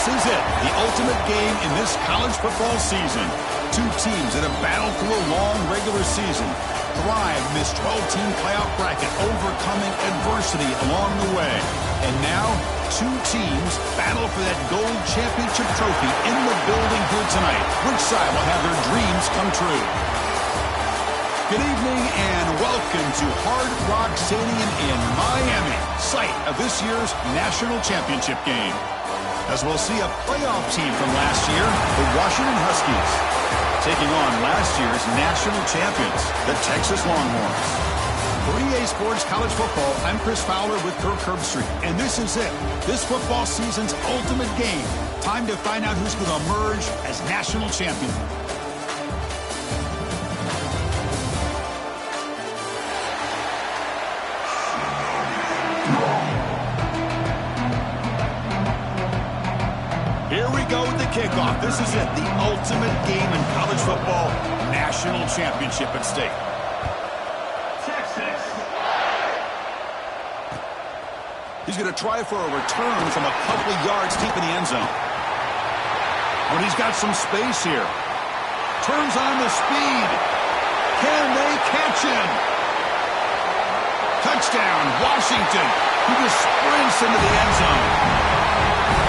This is it, the ultimate game in this college football season. Two teams that have battled through a long regular season, thrived in this 12-team playoff bracket, overcoming adversity along the way. And now, two teams battle for that gold championship trophy in the building here tonight. Which side will have their dreams come true? Good evening and welcome to Hard Rock Stadium in Miami, site of this year's national championship game. As we'll see a playoff team from last year, the Washington Huskies, taking on last year's national champions, the Texas Longhorns. For EA Sports College Football, I'm Chris Fowler with Kirk Herbstreit, and this is it, this football season's ultimate game. Time to find out who's going to emerge as national champion. Here we go with the kickoff. This is it, the ultimate game in college football, national championship at stake. Texas. He's going to try for a return from a couple yards deep in the end zone. But he's got some space here. Turns on the speed. Can they catch him? Touchdown, Washington. He just sprints into the end zone.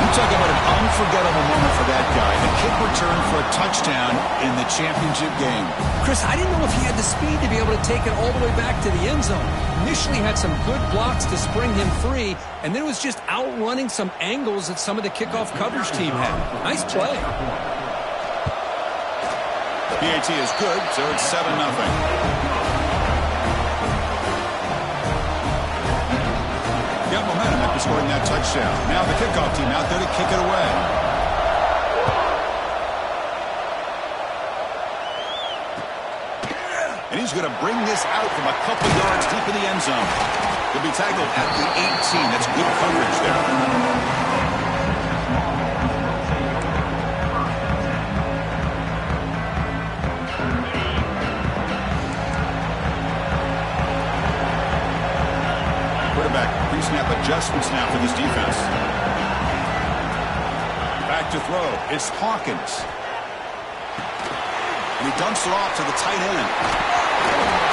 You talk about an unforgettable moment for that guy. The kick return for a touchdown in the championship game. Chris, I didn't know if he had the speed to be able to take it all the way back to the end zone. Initially had some good blocks to spring him free, and then was just outrunning some angles that some of the kickoff coverage team had. Nice play. PAT is good, so it's 7-0. Got momentum after scoring that touchdown. Now the kickoff team out there to kick it away. And he's going to bring this out from a couple yards deep in the end zone. He'll be tackled at the 18. That's good coverage there. Pre-snap adjustments now for this defense. Back to throw. It's Hawkins. And he dumps it off to the tight end.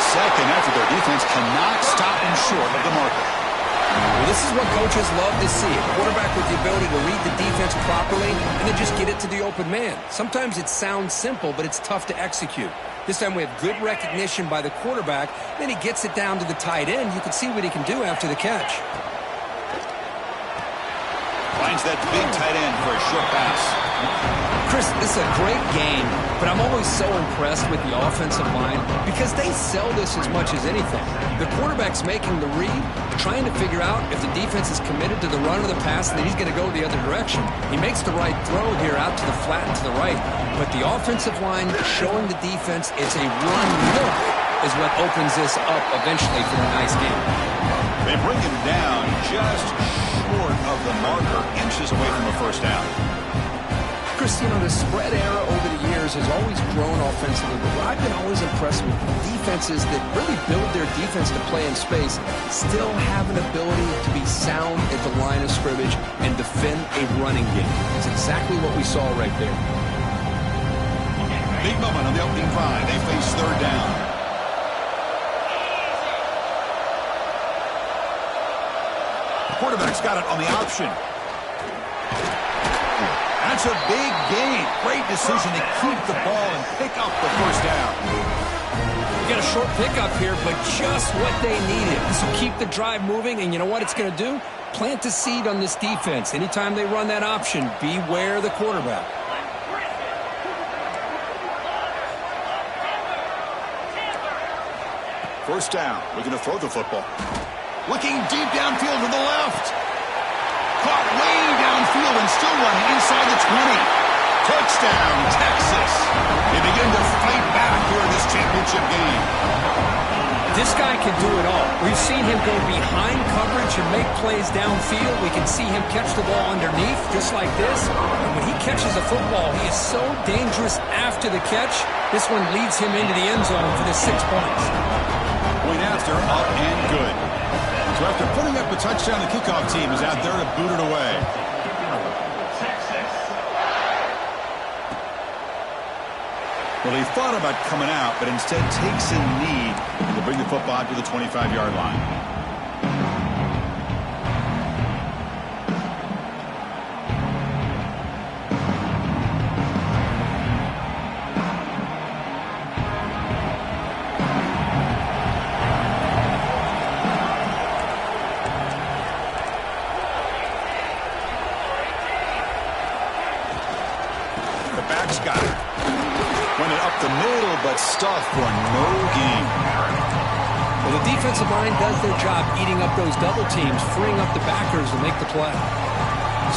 Second effort. Their defense cannot stop him short of the marker. Well, this is what coaches love to see. A quarterback with the ability to read the defense properly and then just get it to the open man. Sometimes it sounds simple, but it's tough to execute. This time we have good recognition by the quarterback. Then he gets it down to the tight end. You can see what he can do after the catch. Finds that big tight end for a short pass. Chris, this is a great game, but I'm always so impressed with the offensive line because they sell this as much as anything. The quarterback's making the read, trying to figure out if the defense is committed to the run or the pass, and then he's going to go the other direction. He makes the right throw here out to the flat and to the right, but the offensive line showing the defense it's a run look is what opens this up eventually for a nice game. They bring him down just short of the marker, inches away from a first down. Chris, you know, the spread era over the years has always grown offensively, but I've been always impressed with defenses that really build their defense to play in space, still have an ability to be sound at the line of scrimmage and defend a running game. It's exactly what we saw right there. Big moment on the opening drive. They face third down. The quarterback's got it on the option. That's a big gain. Great decision to keep the ball and pick up the first down. You got a short pickup here, but just what they needed. This will keep the drive moving, and you know what it's going to do? Plant a seed on this defense. Anytime they run that option, beware the quarterback. First down. Looking to throw the football. Looking deep downfield to the left. Caught way downfield and still running inside the 20. Touchdown, Texas. They begin to fight back here in this championship game. This guy can do it all. We've seen him go behind coverage and make plays downfield. We can see him catch the ball underneath just like this. And when he catches a football, he is so dangerous after the catch. This one leads him into the end zone for the 6 points. Point after, up and good. So after putting up a touchdown, the kickoff team is out there to boot it away. Texas. Well, he thought about coming out, but instead takes a knee to bring the football to the 25-yard line. The back's got it. Went it up the middle, but stuffed for no gain. Well, the defensive line does their job eating up those double teams, freeing up the backers to make the play.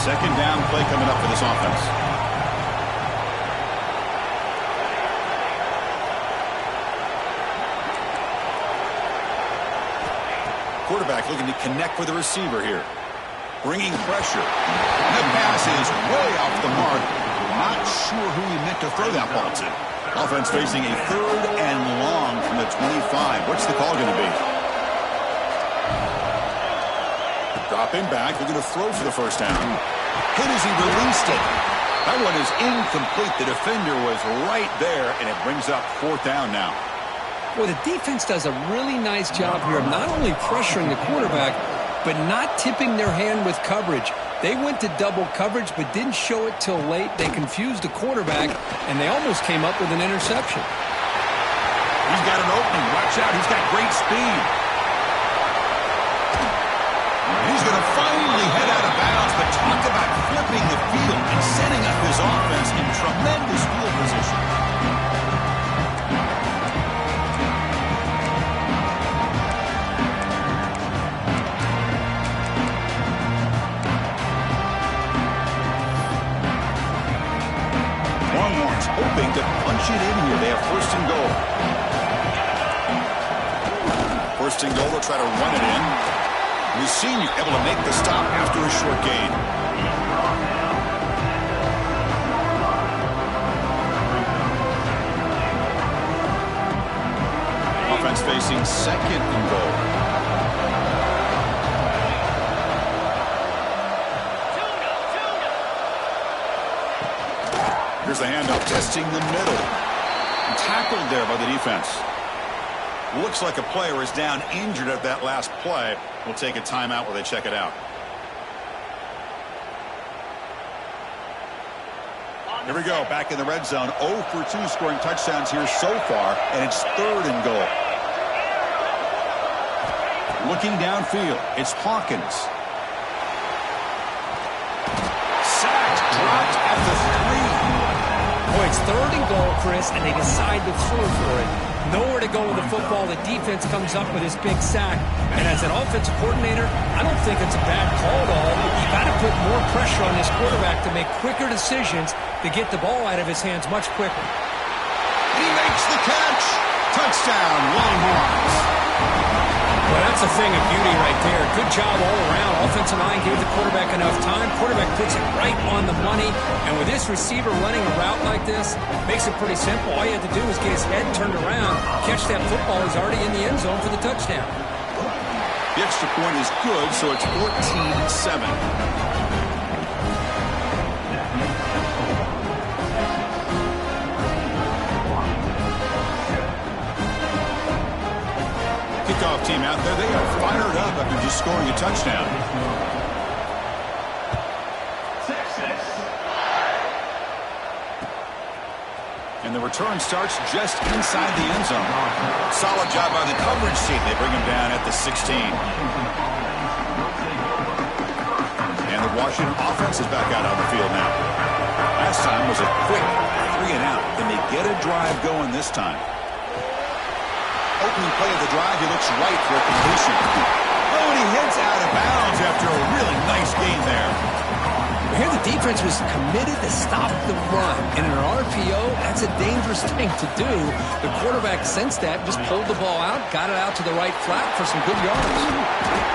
Second down play coming up for this offense. Quarterback looking to connect with the receiver here. Bringing pressure. The pass is way off the mark. Not sure who he meant to throw that ball to. Offense facing a 3rd and long from the 25. What's the call going to be? Dropping back, looking to throw for the first down. Hit as he released it. That one is incomplete. The defender was right there, and it brings up 4th down now. Well, the defense does a really nice job here of not only pressuring the quarterback, but not tipping their hand with coverage. They went to double coverage, but didn't show it till late. They confused the quarterback, and they almost came up with an interception. He's got an opening. Watch out. He's got great speed. He's going to finally head out of bounds, but talk about flipping the field and setting up his offense in tremendous field position. Hoping to punch it in here. They have 1st and goal. 1st and goal. They'll try to run it in. We've seen you able to make the stop after a short gain. Offense facing 2nd and goal. Here's the handoff, testing the middle. And tackled there by the defense. Looks like a player is down injured at that last play. We'll take a timeout while they check it out. Here we go, back in the red zone. 0 for 2 scoring touchdowns here so far, and it's 3rd and goal. Looking downfield, it's Hawkins. Sacked, dropped at the 3. Boy, it's 3rd and goal, Chris, and they decide to throw for it. Nowhere to go with the football. The defense comes up with this big sack. And as an offensive coordinator, I don't think it's a bad call at all. You've got to put more pressure on this quarterback to make quicker decisions to get the ball out of his hands much quicker. He makes the catch. Touchdown, Longhorns. Well, that's a thing of beauty right there. Good job all around. Offensive line gave the quarterback enough time. Quarterback puts it right on the money. And with this receiver running a route like this, makes it pretty simple. All you have to do is get his head turned around, catch that football. He's already in the end zone for the touchdown. The extra point is good, so it's 14-7. Kickoff team out there, they are fired up after just scoring a touchdown. And the return starts just inside the end zone. Solid job by the coverage team. They bring him down at the 16. And the Washington offense is back out on the field now. Last time was a quick 3 and out. Can they get a drive going this time? Opening play of the drive, he looks right for a completion. Oh, and he heads out of bounds after a really nice gain there. Here the defense was committed to stop the run. And in an RPO, that's a dangerous thing to do. The quarterback sensed that, just pulled the ball out, got it out to the right flat for some good yards.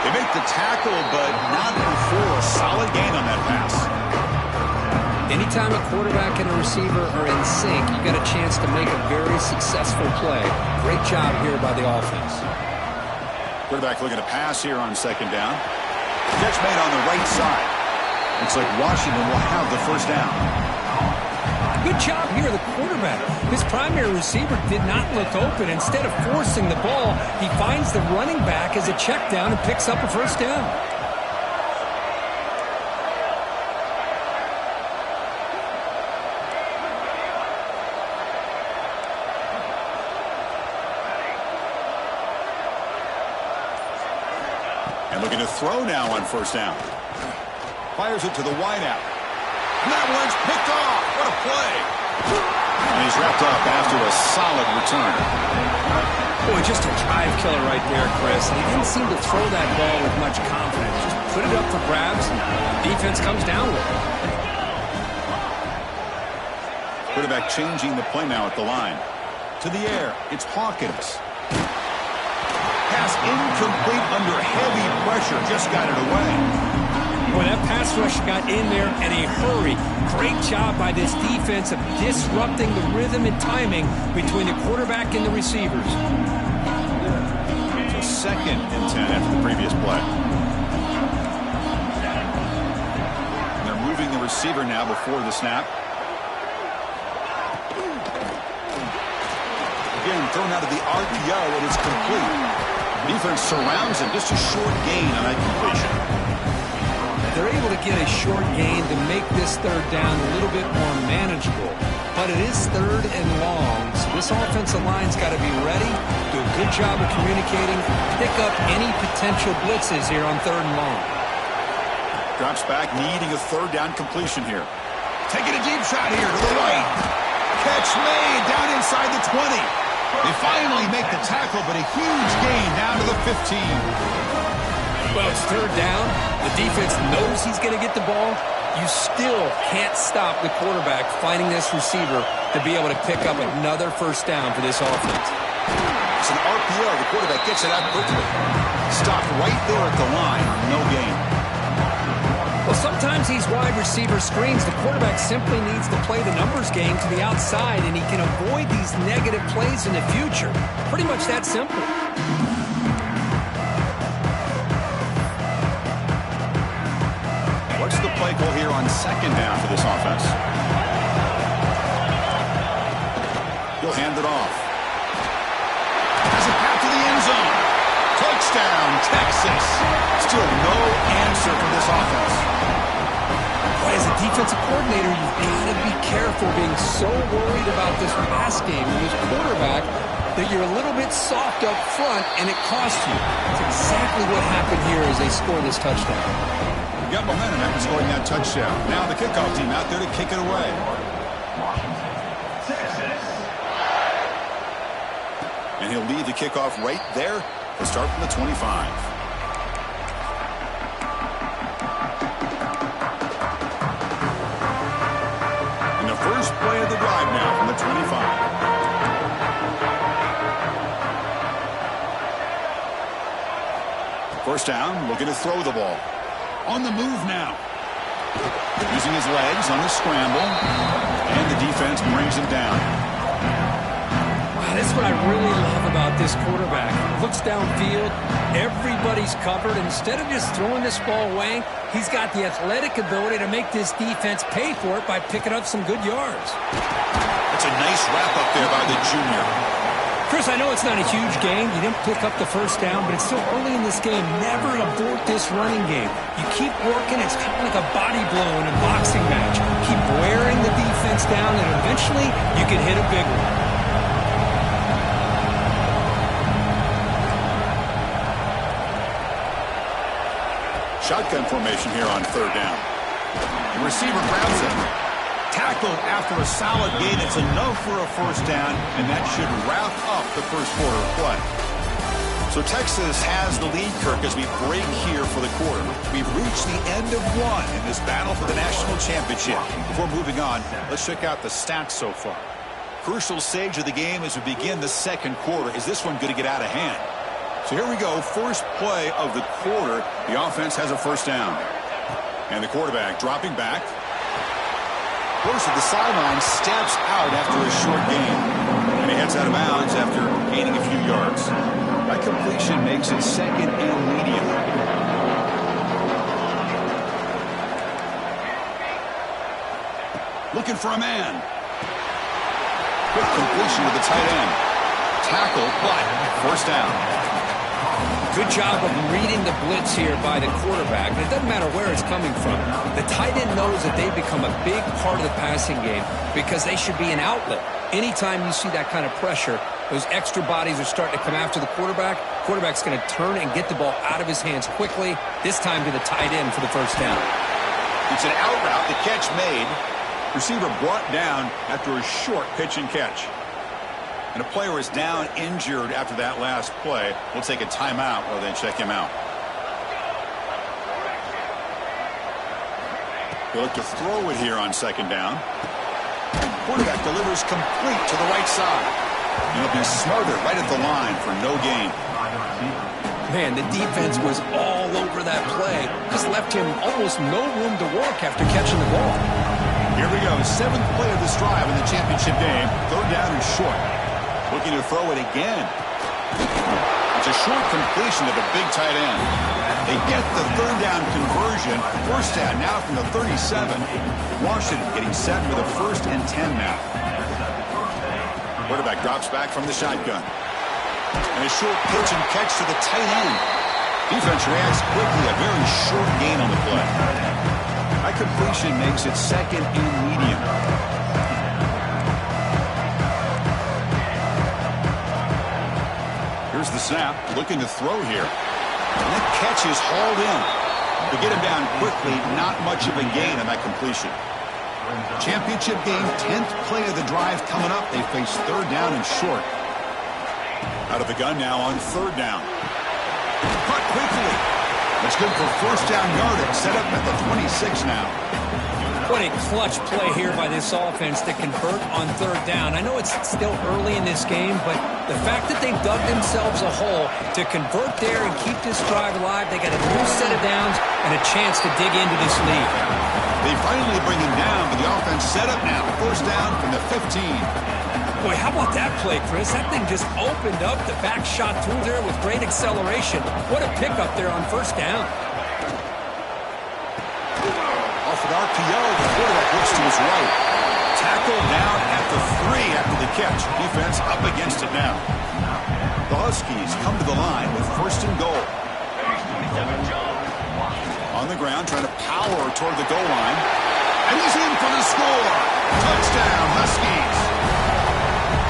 They make the tackle, but not before a solid gain on that pass. Anytime a quarterback and a receiver are in sync, you got a chance to make a very successful play. Great job here by the offense. Quarterback looking to pass here on 2nd down. Catch made on the right side. Looks like Washington will have the first down. Good job here, the quarterback. His primary receiver did not look open. Instead of forcing the ball, he finds the running back as a check down and picks up a first down. And looking to throw now on first down. Fires it to the wideout. And that one's picked off. What a play. And he's wrapped up after a solid return. Boy, just a drive killer right there, Chris. He didn't seem to throw that ball with much confidence. Just put it up for grabs, and the defense comes down with it. Quarterback changing the play now at the line. To the air, it's Hawkins. Pass incomplete under heavy pressure. Just got it away. Boy, that pass rush got in there in a hurry. Great job by this defense of disrupting the rhythm and timing between the quarterback and the receivers. So 2nd and 10 after the previous play. And they're moving the receiver now before the snap. Again, thrown out of the RPO, and it's complete. Defense surrounds him. Just a short gain on that completion. They're able to get a short gain to make this third down a little bit more manageable. But it is 3rd and long, so this offensive line's got to be ready, do a good job of communicating, pick up any potential blitzes here on 3rd and long. Drops back, needing a 3rd down completion here. Taking a deep shot here to the right. Catch made down inside the 20. They finally make the tackle, but a huge gain down to the 15. Well, it's 3rd down. The defense knows he's going to get the ball. You still can't stop the quarterback finding this receiver to be able to pick up another first down for this offense. It's an RPO. The quarterback gets it out quickly. Stopped right there at the line. No gain. Well, sometimes these wide receiver screens, the quarterback simply needs to play the numbers game to the outside, and he can avoid these negative plays in the future. Pretty much that simple. What's the play call here on 2nd down for this offense? He'll hand it off. Has a path to the end zone. Touchdown, Texas. Still no answer for this offense. Boy, as a defensive coordinator, you've got to be careful being so worried about this pass game and this quarterback that you're a little bit soft up front and it costs you. That's exactly what happened here as they score this touchdown. Got momentum after scoring that touchdown. Now the kickoff team out there to kick it away. And he'll lead the kickoff right there to start from the 25. And the first play of the drive now from the 25. First down, looking to throw the ball. On the move now. Using his legs on the scramble. And the defense brings him down. Wow, that's what I really love about this quarterback. Looks downfield. Everybody's covered. Instead of just throwing this ball away, he's got the athletic ability to make this defense pay for it by picking up some good yards. That's a nice wrap up there by the junior. Chris, I know it's not a huge game. You didn't pick up the first down, but it's still early in this game. Never abort this running game. You keep working. It's kind of like a body blow in a boxing match. Keep wearing the defense down, and eventually you can hit a big one. Shotgun formation here on 3rd down. The receiver grabs it. Tackled after a solid gain. It's enough for a first down, and that should wrap up the first quarter of play. So Texas has the lead, Kirk, as we break here for the quarter. We've reached the end of one in this battle for the national championship. Before moving on, let's check out the stats so far. Crucial stage of the game as we begin the second quarter. Is this one going to get out of hand? So here we go. First play of the quarter. The offense has a first down. And the quarterback dropping back. First at the sideline, steps out after a short gain. And he heads out of bounds after gaining a few yards. That completion makes it 2nd and medium. Looking for a man. quick completion to the tight end. Tackle, but first down. Good job of reading the blitz here by the quarterback. And it doesn't matter where it's coming from. The tight end knows that they've become a big part of the passing game because they should be an outlet. Anytime you see that kind of pressure, those extra bodies are starting to come after the quarterback. Quarterback's going to turn and get the ball out of his hands quickly, this time to the tight end for the first down. It's an out route. The catch made. Receiver brought down after a short pitch and catch. And a player is down injured after that last play. We'll take a timeout rather than check him out. They look to throw it here on second down. Quarterback delivers complete to the right side. And he'll be smothered right at the line for no gain. Man, the defense was all over that play. Just left him almost no room to work after catching the ball. Here we go. 7th play of this drive in the championship game. Third down and short. Looking to throw it again. It's a short completion to the big tight end. They get the third down conversion. First down now from the 37. Washington getting set with a 1st and 10 now. Quarterback drops back from the shotgun. And a short pitch and catch to the tight end. Defense reacts quickly. A very short gain on the play. That completion makes it 2nd and medium. Here's the snap, looking to throw here. And that catch is hauled in. To get him down quickly, not much of a gain on that completion. Championship game, 10th play of the drive coming up. They face third down and short. Out of the gun now on third down. Cut quickly. It's good for first down yardage. Set up at the 26 now. What a clutch play here by this offense to convert on third down. I know it's still early in this game, but the fact that they've dug themselves a hole to convert there and keep this drive alive, they got a new set of downs and a chance to dig into this lead. They finally bring him down, but the offense set up now. First down from the 15. Boy, how about that play, Chris? That thing just opened up. The back shot through there with great acceleration. What a pickup there on first down. Off an RPO, the quarterback looks to his right. Tackle down at the 3 after the catch. Defense up against it now. The Huskies come to the line with 1st and goal. On the ground, trying to power toward the goal line. And he's in for the score. Touchdown, Huskies.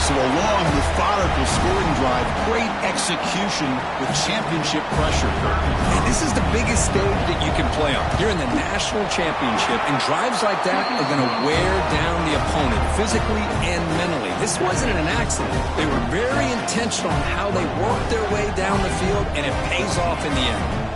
So a long, methodical scoring drive. Great execution with championship pressure. And this is the biggest stage that you can play on. You're in the national championship, and drives like that are going to wear down the opponent physically and mentally. This wasn't an accident. They were very intentional on how they worked their way down the field, and it pays off in the end.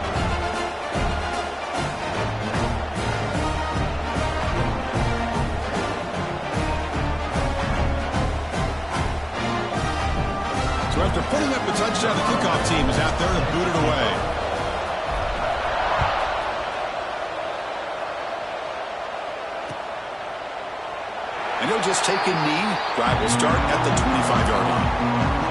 After putting up the touchdown, the kickoff team is out there to boot it away. And he'll just take a knee. Drive will start at the 25-yard line.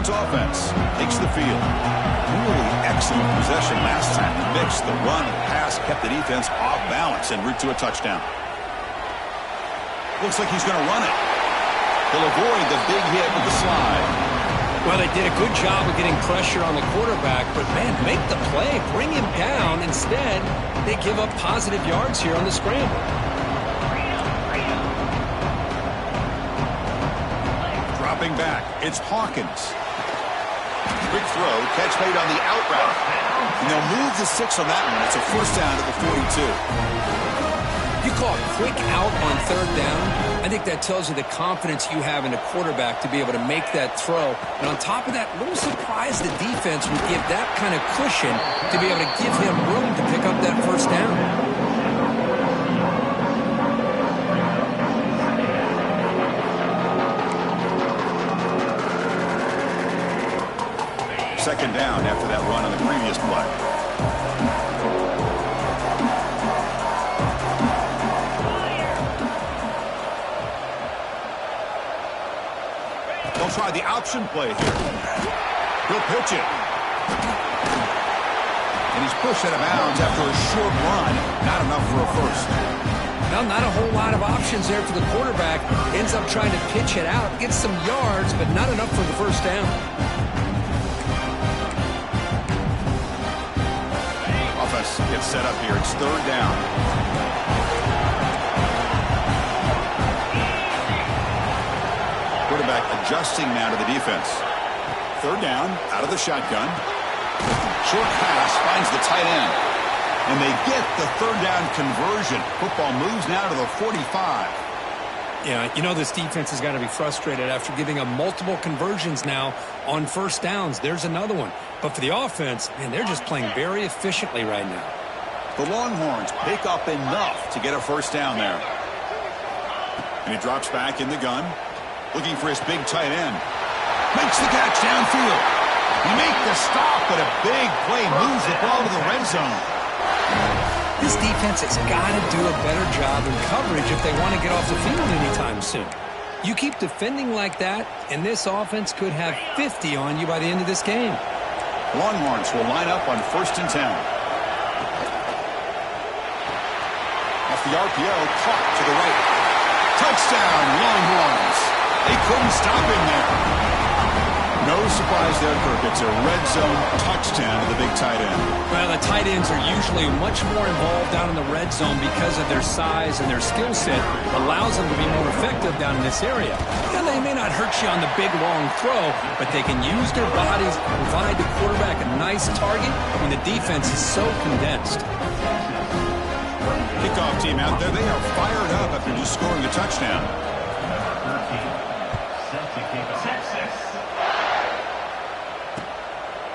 Offense takes the field. Really excellent possession last time. The mix, the run, and pass kept the defense off balance en route to a touchdown. Looks like he's going to run it. He'll avoid the big hit with the slide. Well, they did a good job of getting pressure on the quarterback, but, man, make the play, bring him down. Instead, they give up positive yards here on the scramble. Dropping back, it's Hawkins. Quick throw, catch made on the out route. And they'll move the 6 on that one. It's a first down at the 42. You call it quick out on third down. I think that tells you the confidence you have in a quarterback to be able to make that throw. And on top of that, a little surprised the defense would give that kind of cushion to be able to give him room to pick up that first down. Second down after that run on the previous play. try the option play here. He'll pitch it. And he's pushed out of bounds after a short run. Not enough for a first. Well, not a whole lot of options there for the quarterback. Ends up trying to pitch it out, gets some yards, but not enough for the first down. Offense gets set up here. It's third down. Quarterback adjusting now to the defense. Third down, out of the shotgun. Short pass finds the tight end. And they get the third down conversion. Football moves now to the 45. Yeah, you know this defense has got to be frustrated after giving up multiple conversions now on first downs. There's another one. But for the offense, man, they're just playing very efficiently right now. The Longhorns pick up enough to get a first down there. And he drops back in the gun, looking for his big tight end. Makes the catch downfield. He makes the stop, but a big play moves the ball to the red zone. This defense has got to do a better job in coverage if they want to get off the field anytime soon. You keep defending like that, and this offense could have 50 on you by the end of this game. Longhorns will line up on 1st and 10. Off the RPO, caught to the right. Touchdown, Longhorns. They couldn't stop him there. No surprise there, Kirk. It's a red zone touchdown to the big tight end. Well, the tight ends are usually much more involved down in the red zone because of their size and their skill set allows them to be more effective down in this area. Now, they may not hurt you on the big, long throw, but they can use their bodies to provide the quarterback a nice target when the defense is so condensed. Kickoff team out there. They are fired up after just scoring a touchdown.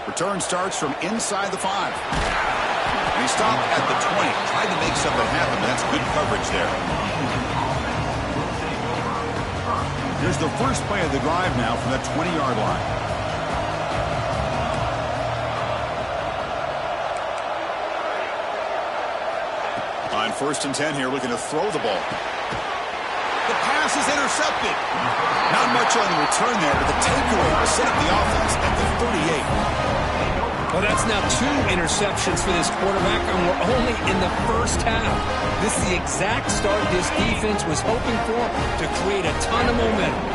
Return starts from inside the 5. And he stopped at the 20. Tried to make something happen, but that's good coverage there. Here's the first play of the drive now from that 20-yard line. On 1st and 10 here, looking to throw the ball. The pass is intercepted. Not much on the return there, but the takeaway will set up the offense at the 38. Well, that's now 2 interceptions for this quarterback, and we're only in the first half. This is the exact start this defense was hoping for to create a ton of momentum.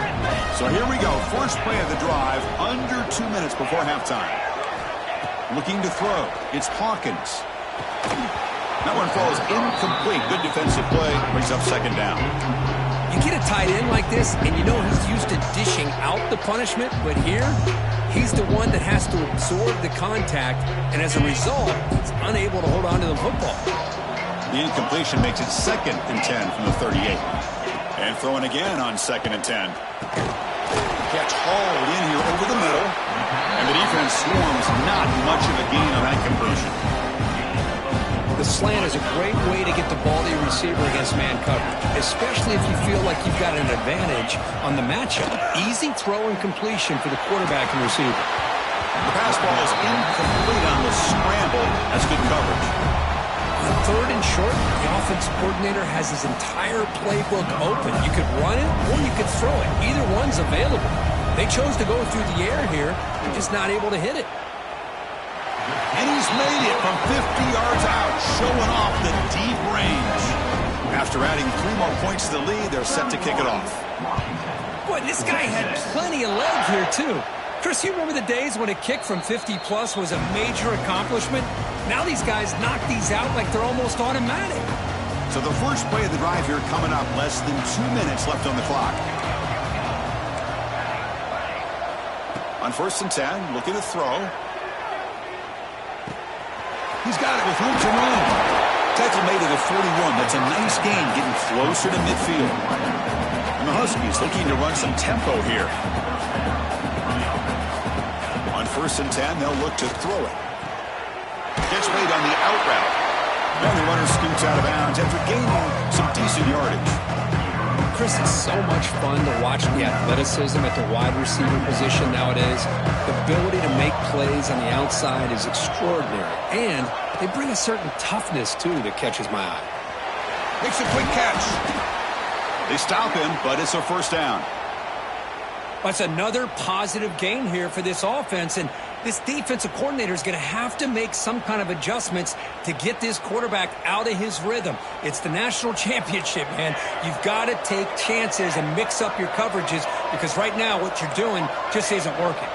So here we go. First play of the drive, under 2 minutes before halftime. Looking to throw. It's Hawkins. That one falls incomplete. Good defensive play. Brings up second down. You get a tight end like this, and you know he's used to dishing out the punishment, but here, he's the one that has to absorb the contact, and as a result, he's unable to hold on to the football. The incompletion makes it 2nd and 10 from the 38. And throwing again on 2nd and 10. Catch hauled in here over the middle, and the defense swarms not much of a gain on that completion. The slant is a great way to get the ball to your receiver against man coverage, especially if you feel like you've got an advantage on the matchup. Easy throw and completion for the quarterback and receiver. The pass ball is incomplete on the scramble. That's good coverage. On 3rd and short, the offensive coordinator has his entire playbook open. You could run it or you could throw it. Either one's available. They chose to go through the air here. They're just not able to hit it. And he's made it from 50 yards out, showing off the deep range. After adding 3 more points to the lead, they're set to kick it off. Boy, this guy had plenty of leg here, too. Chris, you remember the days when a kick from 50-plus was a major accomplishment? Now these guys knock these out like they're almost automatic. So the first play of the drive here coming up, less than 2 minutes left on the clock. On 1st and 10, looking to throw. He's got it with room to run. Tackle made at the 41. That's a nice gain, getting closer to midfield. And the Huskies looking to run some tempo here. On 1st and 10, they'll look to throw it. Gets made on the out route. And the runner scoots out of bounds after gaining some decent yardage. Chris, it's so much fun to watch the athleticism at the wide receiver position nowadays. The ability to make plays on the outside is extraordinary. And they bring a certain toughness, too, that catches my eye. Makes a quick catch. They stop him, but it's a first down. That's another positive gain here for this offense, and this defensive coordinator is going to have to make some kind of adjustments to get this quarterback out of his rhythm. It's the national championship, man. You've got to take chances and mix up your coverages because right now what you're doing just isn't working.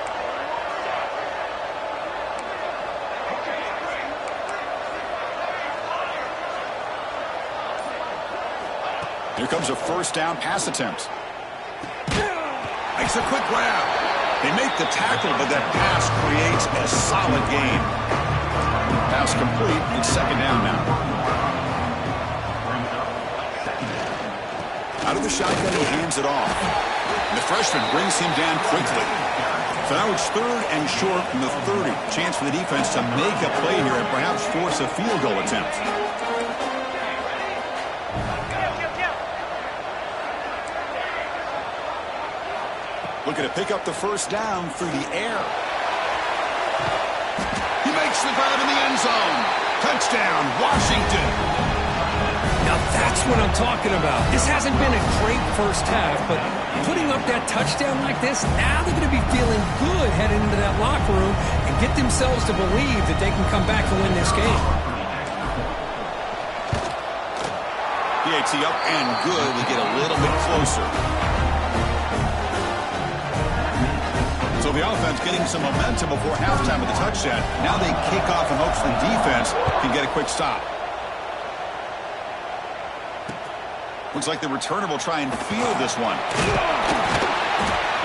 Here comes a first down pass attempt. Makes a quick grab. They make the tackle, but that pass creates a solid gain. Pass complete. It's second down now. Out of the shotgun, he hands it off. And the freshman brings him down quickly. So now it's third and short from the 30. Chance for the defense to make a play here and perhaps force a field goal attempt. Looking to pick up the first down through the air. He makes the grab in the end zone. Touchdown, Washington. Now that's what I'm talking about. This hasn't been a great first half, but putting up that touchdown like this, now they're going to be feeling good heading into that locker room and get themselves to believe that they can come back and win this game. PAT up and good. We get a little bit closer. So the offense getting some momentum before halftime with the touchdown. Now they kick off in hopes the defense can get a quick stop. Looks like the returner will try and field this one.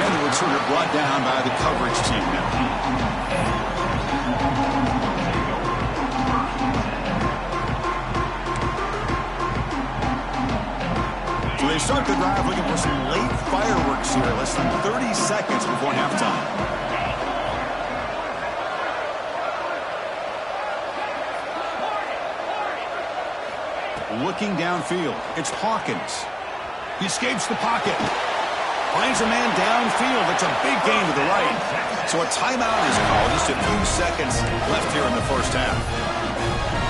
And the returner brought down by the coverage team now. So they start the drive looking for some late fireworks here. Less than 30 seconds before halftime. Looking downfield, it's Hawkins. He escapes the pocket. Finds a man downfield. It's a big gain to the right. So a timeout is called. Just a few seconds left here in the first half.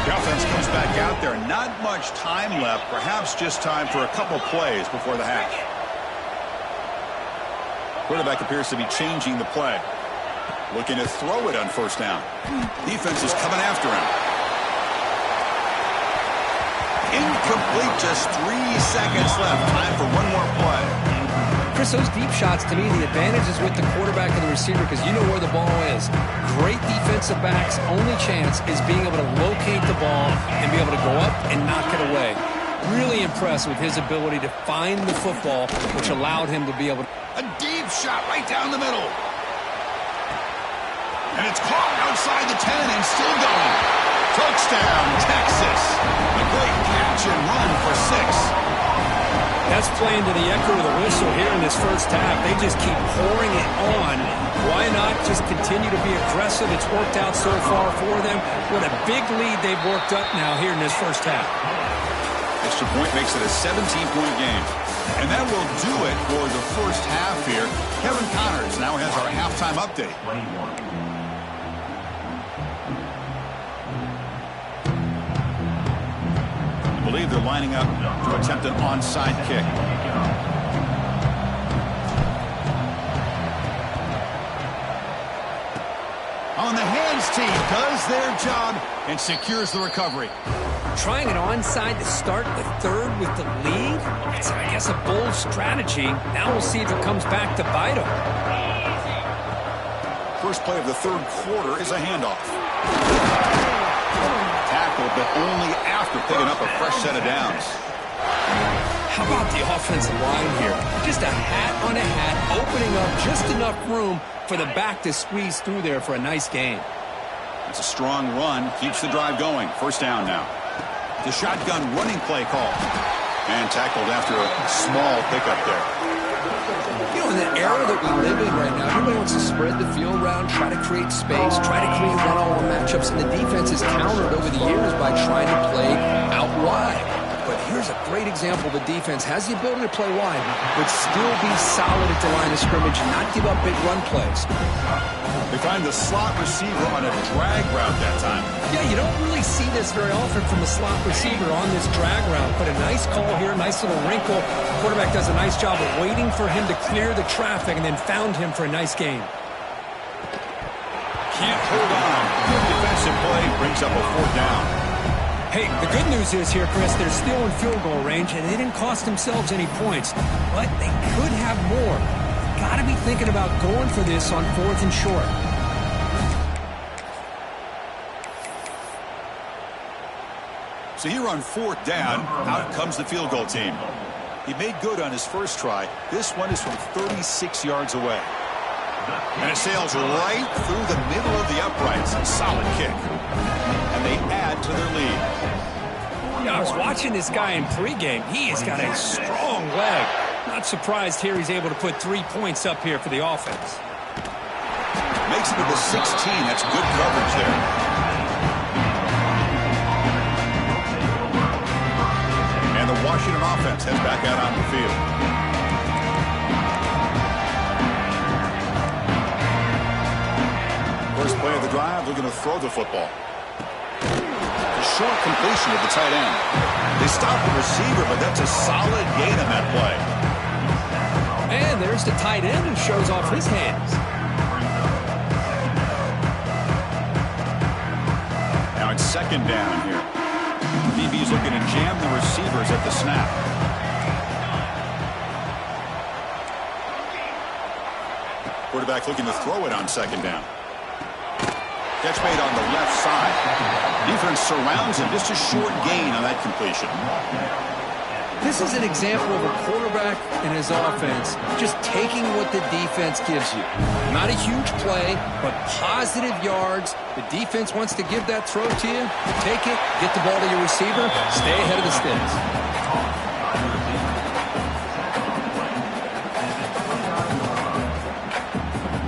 The offense comes back out there. Not much time left. Perhaps just time for a couple plays before the half. Quarterback appears to be changing the play. Looking to throw it on first down. Defense is coming after him. Incomplete, just 3 seconds left. Time for one more play. Chris, those deep shots, to me, the advantage is with the quarterback and the receiver because you know where the ball is. Great defensive backs' only chance is being able to locate the ball and be able to go up and knock it away. Really impressed with his ability to find the football, which allowed him to be able to... A deep shot right down the middle. And it's caught outside the 10 and still going. Touchdown, Texas. A great catch and run for 6. That's playing to the echo of the whistle here in this first half. They just keep pouring it on. Why not just continue to be aggressive? It's worked out so far for them. What a big lead they've worked up now here in this first half. Extra point makes it a 17-point game. And that will do it for the first half here. Kevin Connors now has our halftime update. I believe they're lining up to attempt an onside kick. On the hands team does their job and secures the recovery. Trying it onside to start the third with the lead? It's, I guess, a bold strategy. Now we'll see if it comes back to bite them. First play of the third quarter is a handoff. Tackle, but only after picking up a fresh set of downs. How about the offensive line here? Just a hat on a hat, opening up just enough room for the back to squeeze through there for a nice gain. It's a strong run, keeps the drive going. First down now. The shotgun running play call. And tackled after a small pickup there. You know, in the era that we live in right now, everybody wants to spread the field around, try to create space, try to create one-on-one matchups, and the defense has countered over the years by trying to play out wide. But here's a great example. The defense has the ability to play wide, but still be solid at the line of scrimmage and not give up big run plays. They find find the slot receiver on a drag route that time. Yeah, you don't really see this very often from the slot receiver on this drag route, but a nice call here, nice little wrinkle. The quarterback does a nice job of waiting for him to clear the traffic and then found him for a nice gain. Can't hold on. Good defensive play brings up a 4th down. Hey, the good news is here, Chris, they're still in field goal range, and they didn't cost themselves any points, but they could have more. Got to be thinking about going for this on 4th and short. So here on 4th down, out comes the field goal team. He made good on his first try. This one is from 36 yards away. And it sails right through the middle of the uprights. Solid kick. And they add to their lead. Yeah, I was watching this guy in pregame. He has got a strong leg. Not surprised here he's able to put 3 points up here for the offense. Makes it to the 16. That's good coverage there. And the Washington offense heads back out on the field. First play of the drive, they're going to throw the football. A short completion of the tight end. They stop the receiver, but that's a solid gain on that play. And there's the tight end who shows off his hands. Now it's 2nd down here. DB's looking to jam the receivers at the snap. Quarterback looking to throw it on 2nd down. Catch made on the left side. Defense surrounds him. Just a short gain on that completion. This is an example of a quarterback and his offense just taking what the defense gives you. Not a huge play, but positive yards. The defense wants to give that throw to you. Take it, get the ball to your receiver, stay ahead of the sticks.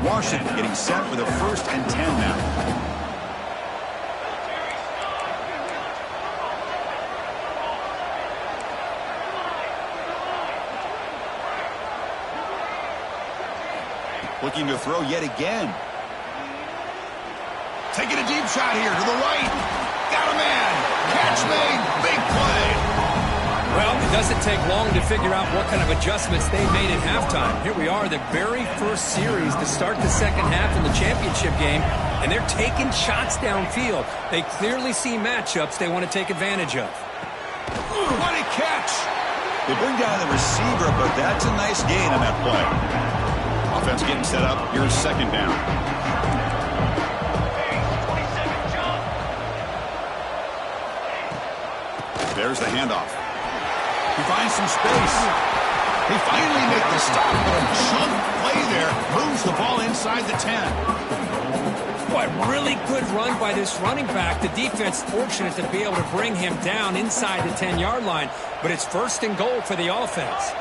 Washington getting set with a 1st and 10 now. Looking to throw yet again. Taking a deep shot here to the right. Got a man. Catch made. Big play. Well, it doesn't take long to figure out what kind of adjustments they made at halftime. Here we are, the very first series to start the 2nd half in the championship game, and they're taking shots downfield. They clearly see matchups they want to take advantage of. What a catch. They bring down the receiver, but that's a nice gain on that play. Offense getting set up. Here's 2nd down. There's the handoff. He finds some space. He finally makes the stop, but a chunk play there moves the ball inside the 10. What really good run by this running back. The defense fortunate to be able to bring him down inside the 10-yard line, but it's 1st and goal for the offense.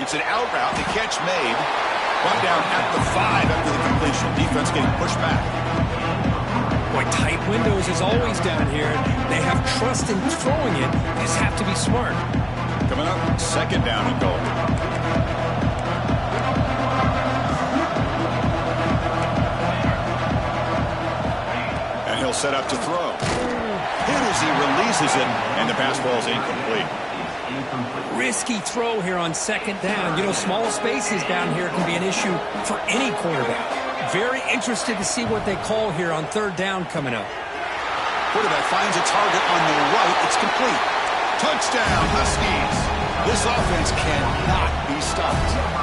It's an out route. The catch made. Brought down at the 5 after the completion. Defense getting pushed back. Boy, tight windows is always down here. They have trust in throwing it. They just have to be smart. Coming up, 2nd down and goal. And he'll set up to throw. Hit as he releases it, and the pass ball is incomplete. Risky throw here on 2nd down. You know, small spaces down here can be an issue for any quarterback. Very interested to see what they call here on 3rd down coming up. Quarterback finds a target on the right. It's complete. Touchdown, Huskies. This offense cannot be stopped.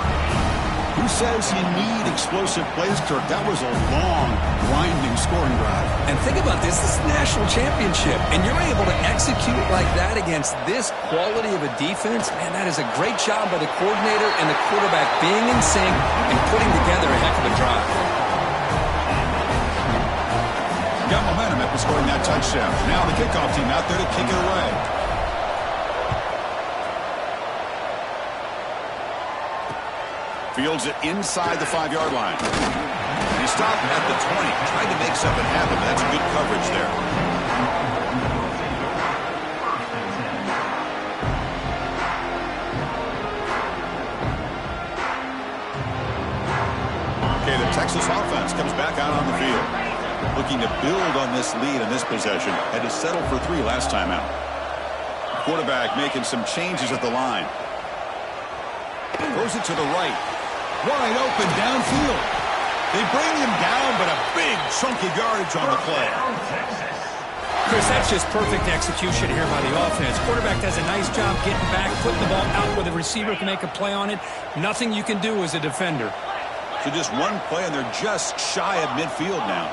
Who says you need explosive plays, Kirk? That was a long, winding scoring drive. And think about this. This is the national championship, and you're able to execute like that against this quality of a defense. Man, that is a great job by the coordinator and the quarterback being in sync and putting together a heck of a drive. Got momentum after scoring that touchdown. Now the kickoff team out there to kick it away. Fields it inside the 5-yard line. And he stopped at the 20. Tried to make something happen, but that's good coverage there. Texas offense comes back out on the field. Looking to build on this lead in this possession. Had to settle for 3 last time out. Quarterback making some changes at the line. Throws it to the right. Wide open downfield. They bring him down, but a big chunk of yardage on the play. Chris, that's just perfect execution here by the offense. Quarterback does a nice job getting back, putting the ball out where the receiver can make a play on it. Nothing you can do as a defender. So just one play, and they're just shy of midfield now.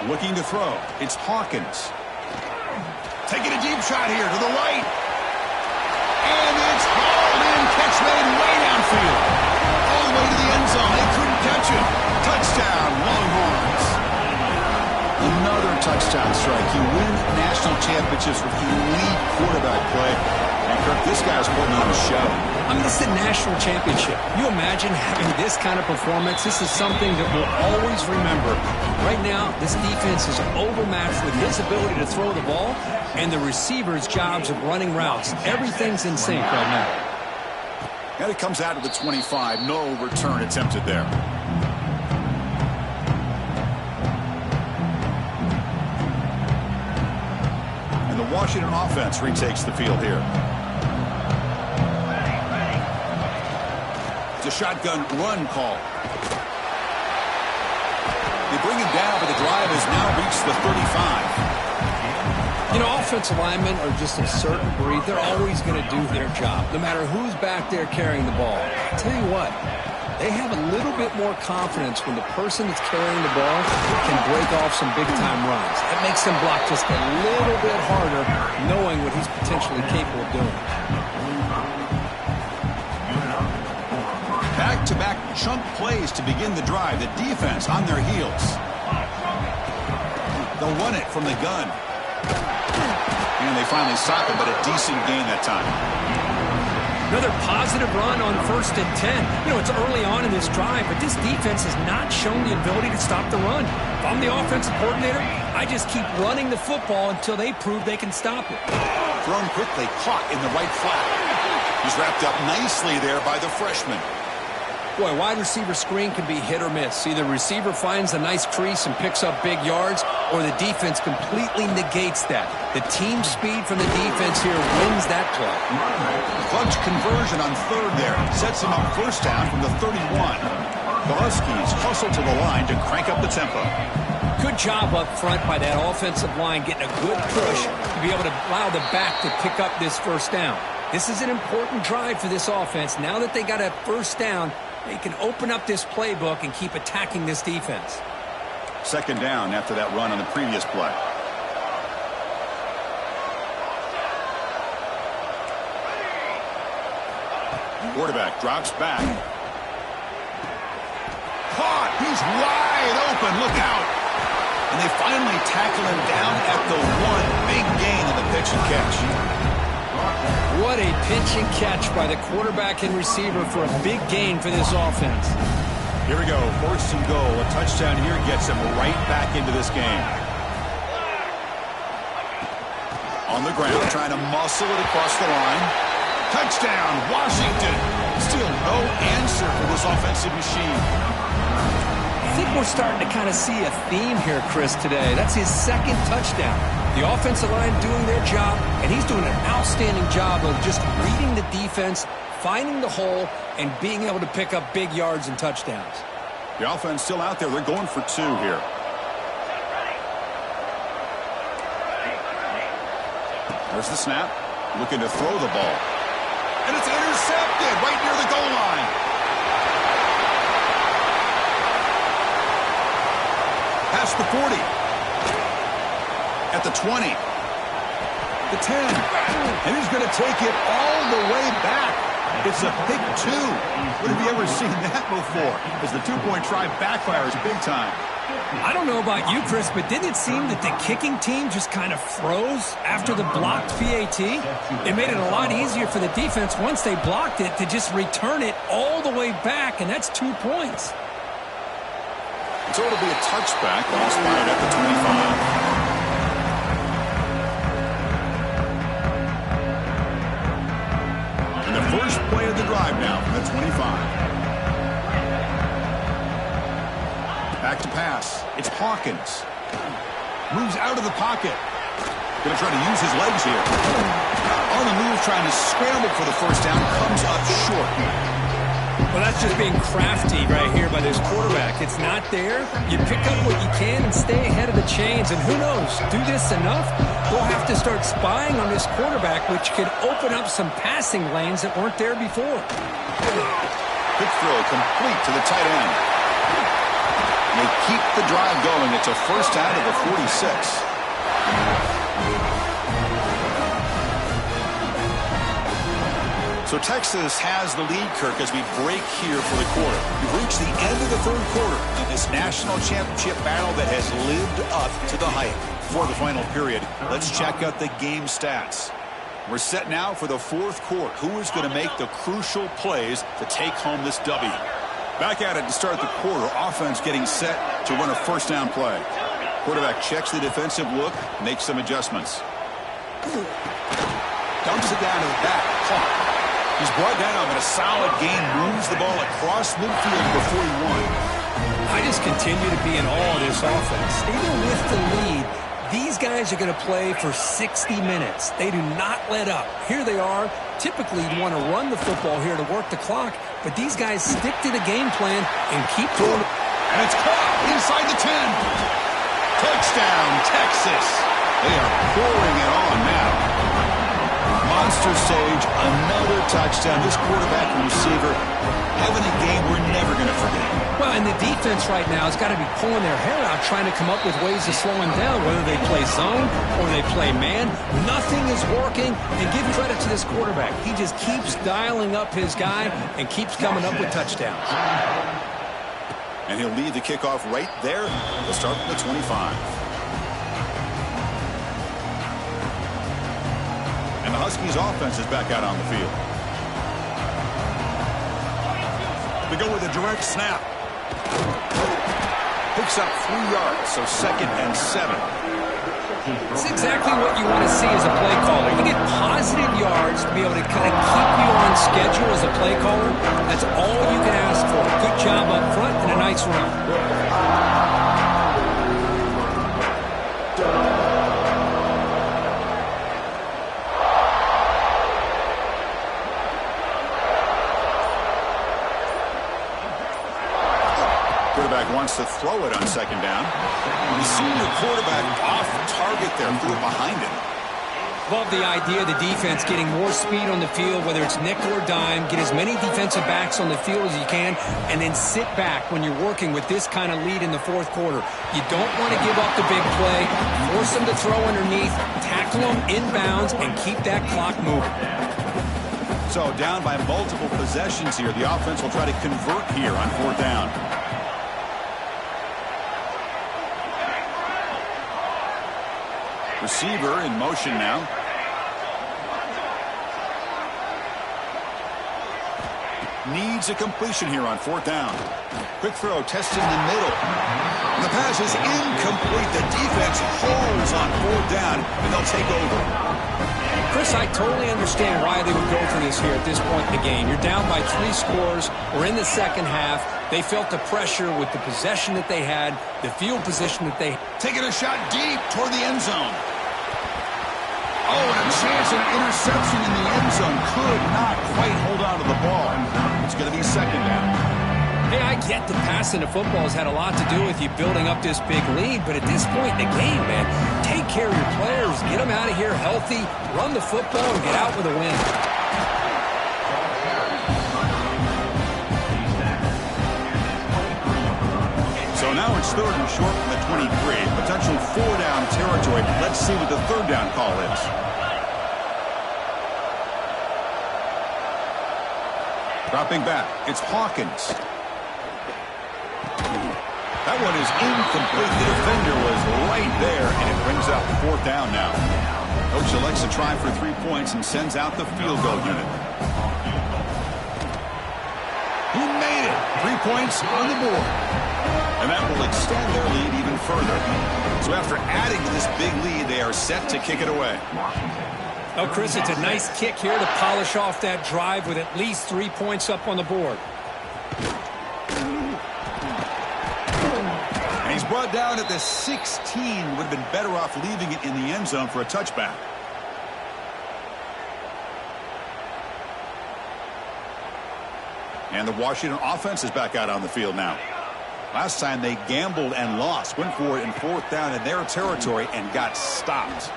Looking to throw. It's Hawkins. Taking a deep shot here to the right. And it's hauled in. Catch made way downfield. All the way to the end zone. They couldn't catch it. Touchdown, Longhorns. Another touchdown strike. You win national championships with elite quarterback play. And Kirk, this guy's putting on a show. I mean, this is a national championship. You imagine having this kind of performance? This is something that we'll always remember. Right now, this defense is overmatched with his ability to throw the ball and the receiver's jobs of running routes. Everything's in sync right now. And it comes out of the 25. No return attempted there. And the Washington offense retakes the field here. It's a shotgun run call. They bring him down, but the drive has now reached the 35. You know, offensive linemen are just a certain breed. They're always going to do their job, no matter who's back there carrying the ball. I'll tell you what, they have a little bit more confidence when the person that's carrying the ball can break off some big-time runs. That makes them block just a little bit harder, knowing what he's potentially capable of doing. Back-to-back chunk plays to begin the drive. The defense on their heels. They'll run it from the gun. And they finally stop it, but a decent gain that time. Another positive run on 1st and 10. You know, it's early on in this drive, but this defense has not shown the ability to stop the run. If I'm the offensive coordinator, I just keep running the football until they prove they can stop it. Thrown quickly, caught in the right flat. He's wrapped up nicely there by the freshman. Boy, wide receiver screen can be hit or miss. Either receiver finds a nice crease and picks up big yards, or the defense completely negates that. The team speed from the defense here wins that play. Clutch conversion on 3rd there. Sets him up 1st down from the 31. The Huskies hustle to the line to crank up the tempo. Good job up front by that offensive line, getting a good push to be able to allow the back to pick up this 1st down. This is an important drive for this offense. Now that they got a 1st down, they can open up this playbook and keep attacking this defense. 2nd down after that run on the previous play. Quarterback drops back. Caught! He's wide open. Look out! And they finally tackle him down at the 1. Big gain on the pitch and catch. What a pitch and catch by the quarterback and receiver for a big gain for this offense. Here we go. 1st and goal. A touchdown here gets him right back into this game. On the ground, trying to muscle it across the line. Touchdown, Washington. Still no answer for this offensive machine. I think we're starting to kind of see a theme here, Chris, today. That's his 2nd touchdown. The offensive line doing their job, and he's doing an outstanding job of just reading the defense, finding the hole, and being able to pick up big yards and touchdowns. The offense still out there. They're going for 2 here. There's the snap. Looking to throw the ball. And it's intercepted right near the goal line. Past the 40. At the 20. The 10. And he's going to take it all the way back. It's a pick 2. When have you ever seen that before? As the 2-point try backfires big time. I don't know about you, Chris, but didn't it seem that the kicking team just kind of froze after the blocked PAT? It made it a lot easier for the defense once they blocked it to just return it all the way back, and that's 2 points. So it'll be a touchback, ball spotted at the 25. And the first play of the the drive now from the 25. Back to pass. It's Hawkins. Moves out of the pocket. Going to try to use his legs here. On the move, trying to scramble for the first down. Comes up short. Well, that's just being crafty right here by this quarterback. It's not there. You pick up what you can and stay ahead of the chains. And who knows, do this enough, we'll have to start spying on this quarterback, which could open up some passing lanes that weren't there before. Quick throw complete to the tight end. They keep the drive going. It's a first down to the 46. So Texas has the lead, Kirk, as we break here for the quarter. We've reached the end of the third quarter in this national championship battle that has lived up to the hype. For the final period, let's check out the game stats. We're set now for the fourth quarter. Who is going to make the crucial plays to take home this W? Back at it to start the quarter. Offense getting set to run a first down play. Quarterback checks the defensive look, makes some adjustments. Dumps it down to the back. Clock. He's brought down, but a solid gain moves the ball across midfield to the 41. I just continue to be in awe of this offense. Even with the lead, these guys are going to play for 60 minutes. They do not let up. Here they are. Typically, you want to run the football here to work the clock, but these guys stick to the game plan and keep doing it. And it's caught inside the 10. Touchdown, Texas. They are pouring it on now. Monster stage, another touchdown. This quarterback and receiver having a game we're never going to forget. Well, and the defense right now has got to be pulling their hair out, trying to come up with ways to slow him down, whether they play zone or they play man. Nothing is working, and give credit to this quarterback. He just keeps dialing up his guy and keeps coming up with touchdowns. And he'll lead the kickoff right there. They'll start from the 25. And the Huskies offense is back out on the field. They go with a direct snap. Picks up 3 yards, so 2nd and 7. It's exactly what you want to see as a play caller. You get positive yards to be able to kind of keep you on schedule as a play caller. That's all you can ask for. Good job up front and a nice run. Wants to throw it on 2nd down. The senior quarterback off target there, threw it behind him. Love the idea of the defense getting more speed on the field, whether it's nickel or dime, get as many defensive backs on the field as you can, and then sit back when you're working with this kind of lead in the fourth quarter. You don't want to give up the big play, force them to throw underneath, tackle them inbounds, and keep that clock moving. So down by multiple possessions here. The offense will try to convert here on 4th down. Receiver in motion now. Needs a completion here on 4th down. Quick throw, testing the middle. And the pass is incomplete. The defense holds on 4th down, and they'll take over. Chris, I totally understand why they would go for this here at this point in the game. You're down by 3 scores. We're in the second half. They felt the pressure with the possession that they had, the field position that they had. Taking a shot deep toward the end zone. Oh, and a chance at an interception in the end zone. Could not quite hold on to the ball. It's going to be 2nd down. Hey, I get that passing the football has had a lot to do with you building up this big lead, but at this point in the game, man, take care of your players, get them out of here healthy, run the football, and get out with a win. So now it's 3rd and short from the 23. Potential 4-down territory. Let's see what the 3rd down call is. Dropping back. It's Hawkins. That one is incomplete. The defender was right there, and it brings up 4th down now. Coach elects to try for 3 points and sends out the field goal unit. He made it. 3 points on the board. And that will extend their lead even further. So after adding to this big lead, they are set to kick it away. Oh, Chris, it's a nice kick here to polish off that drive with at least 3 points up on the board. And he's brought down at the 16. Would have been better off leaving it in the end zone for a touchback. And the Washington offense is back out on the field now. Last time they gambled and lost. Went for it in 4th down in their territory and got stopped.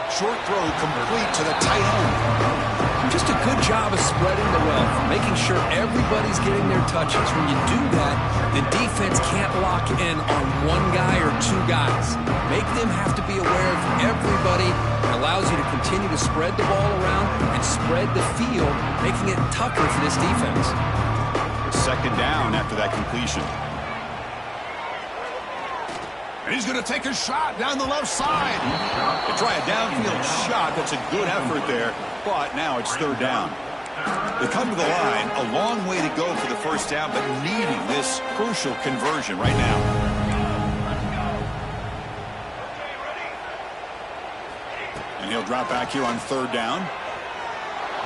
Short throw complete to the tight end. Just a good job of spreading the wealth, making sure everybody's getting their touches. When you do that, the defense can't lock in on one guy or two guys. Make them have to be aware of everybody. It allows you to continue to spread the ball around and spread the field, making it tougher for this defense. 2nd down after that completion. And he's going to take a shot down the left side. They try a downfield shot. That's a good effort there, but now it's 3rd down. They come to the line, a long way to go for the 1st down, but needing this crucial conversion right now. And he'll drop back here on 3rd down.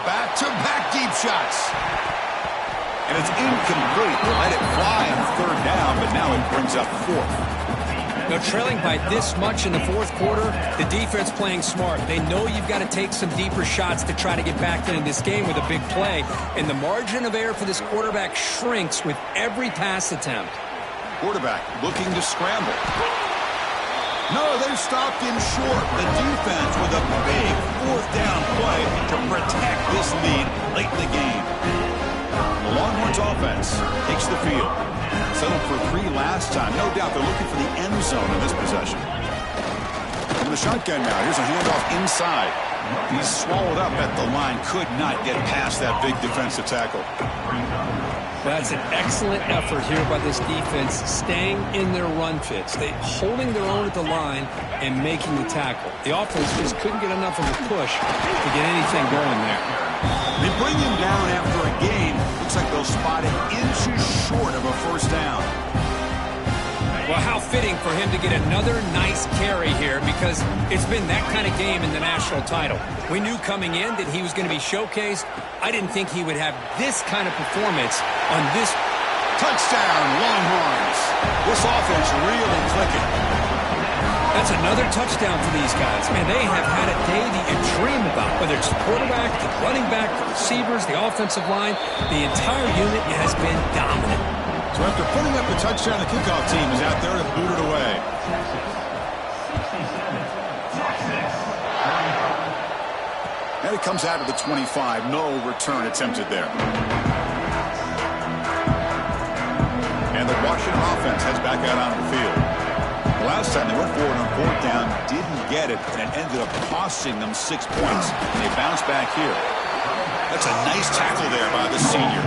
Back-to-back deep shots. And it's incomplete. They let it fly on 3rd down, but now it brings up 4th. Now, trailing by this much in the 4th quarter, the defense playing smart. They know you've got to take some deeper shots to try to get back in this game with a big play. And the margin of error for this quarterback shrinks with every pass attempt. Quarterback looking to scramble. No, they're stopped him short. The defense with a big 4th down play to protect this lead late in the game. The Longhorns offense takes the field. Settled for 3 last time. No doubt they're looking for the end zone in this possession. In the shotgun now. Here's a handoff inside. He's swallowed up at the line. Could not get past that big defensive tackle. That's an excellent effort here by this defense, staying in their run fits. They holding their own at the line and making the tackle. The offense just couldn't get enough of a push to get anything going there. They bring him down after a game. Looks like they'll spot him inches short of a 1st down. Well, how fitting for him to get another nice carry here, because it's been that kind of game in the national title. We knew coming in that he was going to be showcased. I didn't think he would have this kind of performance on this. Touchdown, Longhorns. This offense really clicking. That's another touchdown for these guys. Man, they have had a day that you dream about, whether it's the quarterback, the running back, the receivers, the offensive line. The entire unit has been dominant. So after putting up the touchdown, the kickoff team is out there to boot it away. And it comes out of the 25. No return attempted there. And the Washington offense heads back out onto the field. The last time they went forward on 4th down, didn't get it, and it ended up costing them 6 points. And they bounce back here. That's a nice tackle there by the senior.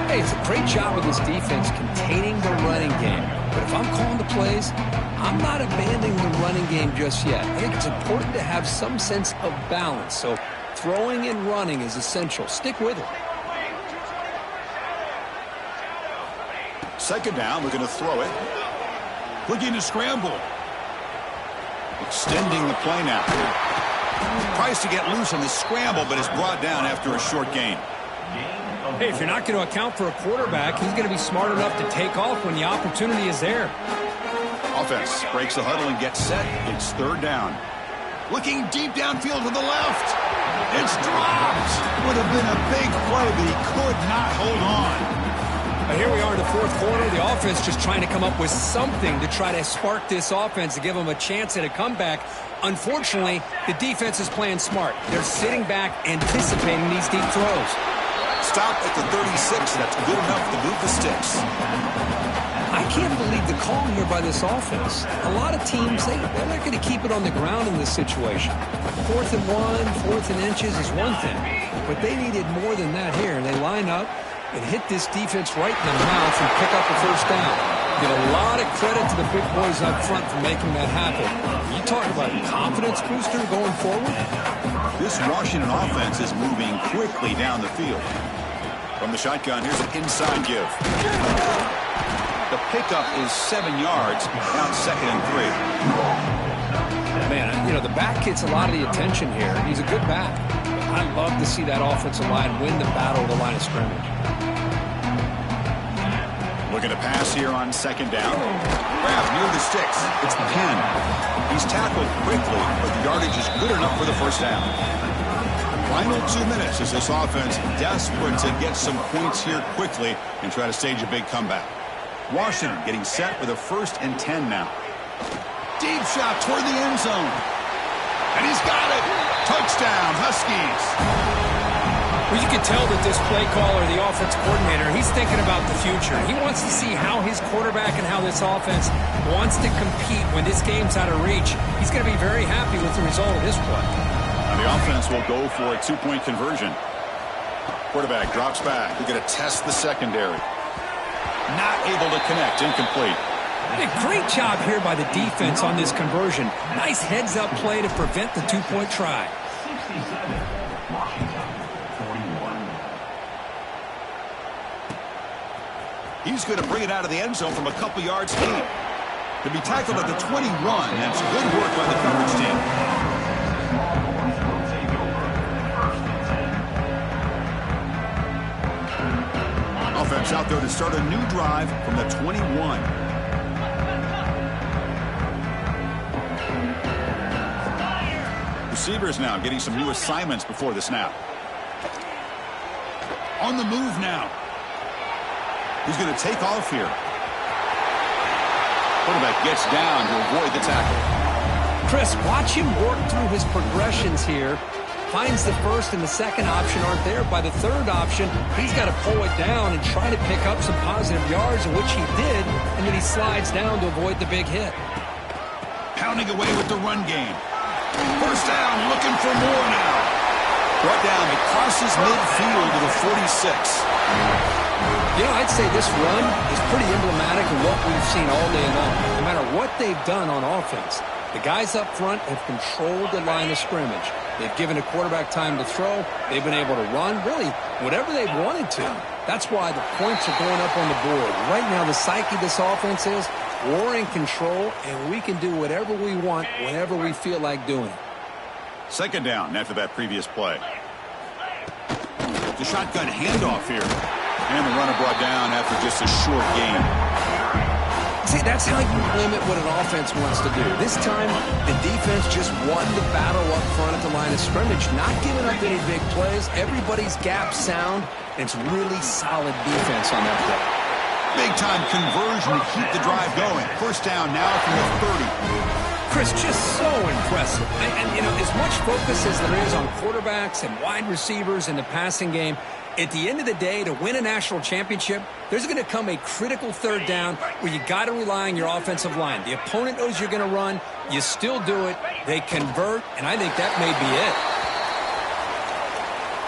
Hey, it's a great job of this defense containing the running game. But if I'm calling the plays, I'm not abandoning the running game just yet. I think it's important to have some sense of balance. So throwing and running is essential. Stick with it. 2nd down, we're going to throw it. Looking to scramble. Extending the play now. Tries to get loose on the scramble, but is brought down after a short gain. Hey, if you're not going to account for a quarterback, he's going to be smart enough to take off when the opportunity is there. Offense breaks the huddle and gets set. It's 3rd down. Looking deep downfield to the left. It's dropped. Would have been a big play, but he could not hold on. Here we are in the 4th quarter. The offense just trying to come up with something to try to spark this offense to give them a chance at a comeback. Unfortunately, the defense is playing smart. They're sitting back, anticipating these deep throws. Stop at the 36. That's good enough to move the sticks. I can't believe the call here by this offense. A lot of teams, they're not going to keep it on the ground in this situation. 4th and 1, 4th and inches is one thing. But they needed more than that here. And they line up and hit this defense right in the mouth and pick up the 1st down. Give a lot of credit to the big boys up front for making that happen. You talk about a confidence booster going forward? This Washington offense is moving quickly down the field. From the shotgun, here's an inside give. The pickup is 7 yards, down 2nd and 3. Man, you know, the back gets a lot of the attention here. He's a good back. I love to see that offensive line win the battle of the line of scrimmage. Looking to pass here on second down. Grabs near the sticks. It's 10. He's tackled quickly, but the yardage is good enough for the first down. Final 2 minutes as this offense desperate to get some points here quickly and try to stage a big comeback. Washington getting set with a 1st and 10 now. Deep shot toward the end zone. And he's got it. Touchdown, Huskies. Well, you can tell that this play caller, the offense coordinator, he's thinking about the future. He wants to see how his quarterback and how this offense wants to compete when this game's out of reach. He's going to be very happy with the result of this play. Now the offense will go for a 2-point conversion. Quarterback drops back. We're going to test the secondary. Not able to connect. Incomplete. A great job here by the defense on this conversion. Nice heads-up play to prevent the 2-point try. He's going to bring it out of the end zone from a couple yards deep. To be tackled at the 21. That's good work by the coverage team. Offense out there to start a new drive from the 21. Receivers now getting some new assignments before the snap. On the move now. He's going to take off here. Quarterback gets down to avoid the tackle. Chris, watch him work through his progressions here. Finds the first and the second option aren't there. By the third option, he's got to pull it down and try to pick up some positive yards, which he did, and then he slides down to avoid the big hit. Pounding away with the run game. First down, looking for more now. Brought down, it crosses midfield to the 46. You know, I'd say this run is pretty emblematic of what we've seen all day long. No matter what they've done on offense, the guys up front have controlled the line of scrimmage. They've given a quarterback time to throw. They've been able to run, really, whatever they've wanted to. That's why the points are going up on the board. Right now, the psyche of this offense is we're in control, and we can do whatever we want whenever we feel like doing it. Second down after that previous play. The shotgun handoff here. And the runner brought down after just a short gain. See, that's how you limit what an offense wants to do. This time, the defense just won the battle up front at the line of scrimmage, not giving up any big plays. Everybody's gap sound, and it's really solid defense on that play. Big-time conversion to keep the drive going. First down now from the 30. Chris, just so impressive. And, you know, as much focus as there is on quarterbacks and wide receivers in the passing game, at the end of the day, to win a national championship, there's going to come a critical third down where you got to rely on your offensive line. The opponent knows you're going to run. You still do it. They convert, and I think that may be it.